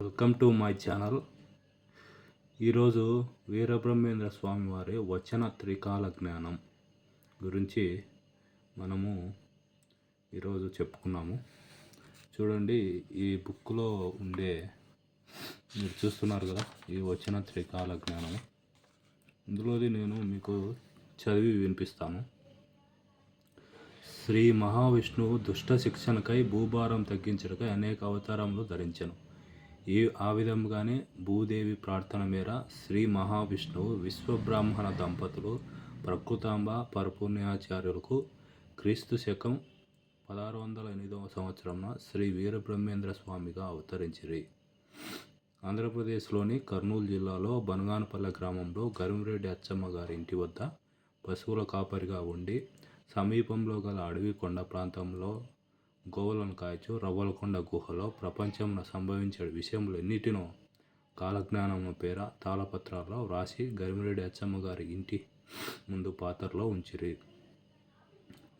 Welcome to my channel. ఈరోజు వీరబ్రహ్మేంద్ర స్వామి వారి వచన త్రికాల జ్ఞానం గురించి మనము ఈరోజు చెప్పుకున్నాము. చూడండి, ఈ బుక్లో ఉండే మీరు చూస్తున్నారు కదా, ఈ వచన త్రికాల జ్ఞానము. ఇందులోది నేను మీకు చదివి వినిపిస్తాను. శ్రీ మహావిష్ణువు దుష్ట శిక్షణకై భూభారం తగ్గించడకై అనేక అవతారములు ధరించెను. ఆ విధంగానే భూదేవి ప్రార్థన మేర శ్రీ మహావిష్ణువు విశ్వబ్రాహ్మణ దంపతులు ప్రకృతాంబ పరపుణ్యాచార్యులకు క్రీస్తు శకం 1608 సంవత్సరంన శ్రీ వీరబ్రహ్మేంద్ర స్వామిగా అవతరించిరి. ఆంధ్రప్రదేశ్లోని కర్నూలు జిల్లాలో బనగానపల్లె గ్రామంలో గరిమిరెడ్డి అచ్చమ్మ గారి ఇంటి వద్ద పశువుల కాపరిగా ఉండి సమీపంలో గల అడవి కొండ ప్రాంతంలో గోవులను కాయచు రవ్వలకొండ గుహలో ప్రపంచంలో సంభవించే విషయములన్నిటినో కాలజ్ఞానము పేర తాళపత్రాల్లో వ్రాసి గరిమిరెడ్డి అచ్చమ్మ గారి ఇంటి ముందు పాత్రలో ఉంచిరి.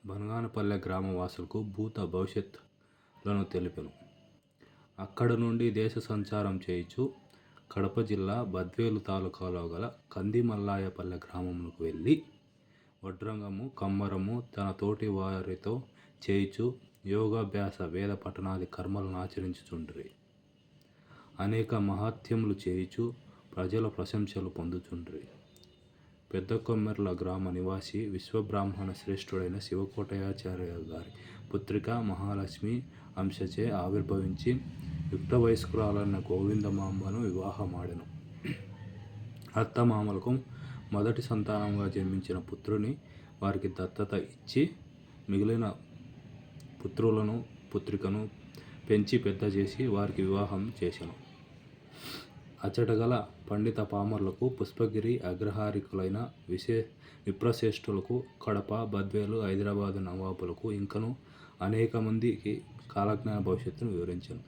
బనగానపల్లె గ్రామవాసులకు భూత భవిష్యత్తులను తెలిపెను. అక్కడ నుండి దేశ సంచారం చేయుచు కడప జిల్లా బద్వేలు తాలూకాలో గల కందిమల్లాయపల్లె గ్రామమునకు వెళ్ళి వడ్రంగము కమ్మరము తన తోటి వారితో చేయుచు యోగాభ్యాస వేద పఠనాది కర్మలను ఆచరించుచుండ్రి. అనేక మహాత్యములు చేయుచు ప్రజల ప్రశంసలు పొందుచుండ్రి. పెద్ద కొమ్మెర్ల గ్రామ నివాసి విశ్వబ్రాహ్మణ శ్రేష్ఠుడైన శివకోటయాచార్య గారి పుత్రిక మహాలక్ష్మి అంశచే ఆవిర్భవించి యుక్త వయస్కురాలైన గోవిందమాంబను వివాహమాడెను. అత్తమామలకు మొదటి సంతానంగా జన్మించిన పుత్రుని వారికి దత్తత ఇచ్చి మిగిలిన పుత్రులను పుత్రికను పెంచి పెద్ద చేసి వారికి వివాహం చేసెను. అచ్చటగల పండిత పామర్లకు, పుష్పగిరి అగ్రహారికులైన విప్రశ్రేష్ఠులకు, కడప బద్వేలు హైదరాబాదు నవాబులకు ఇంకను అనేక మందికి కాలజ్ఞాన భవిష్యత్తును వివరించెను.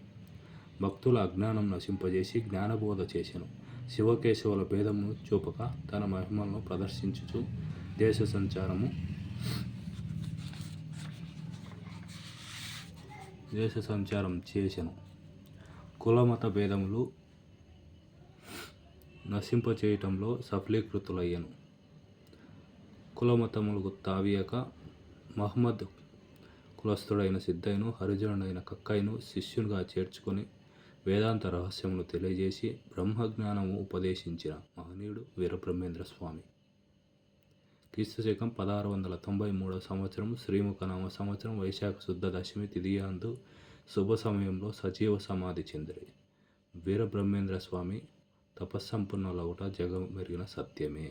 భక్తుల అజ్ఞానం నశింపజేసి జ్ఞానబోధ చేసెను. శివకేశవుల భేదము చూపక తన మహిమలను ప్రదర్శించుచు దేశ సంచారం చేసెను. కులమత భేదములు నశింపచేయటంలో సఫలీకృతులయ్యను. కులమతములకు తావీయక మహమ్మద్ కులస్థుడైన సిద్ధయ్యను, హరిజనుడైన కక్కయ్యను శిష్యునిగా చేర్చుకొని వేదాంత రహస్యములు తెలియజేసి బ్రహ్మజ్ఞానము ఉపదేశించిన మహనీయుడు వీరబ్రహ్మేంద్ర స్వామి. క్రీస్తు శకం 1693 సంవత్సరం శ్రీముఖనామ సంవత్సరం వైశాఖ శుద్ధ దశమి తిథియందు శుభ సమయంలో సజీవ సమాధి చెందిరి. వీరబ్రహ్మేంద్ర స్వామి తపస్సంపన్నులగుట జగమెరిగిన సత్యమే.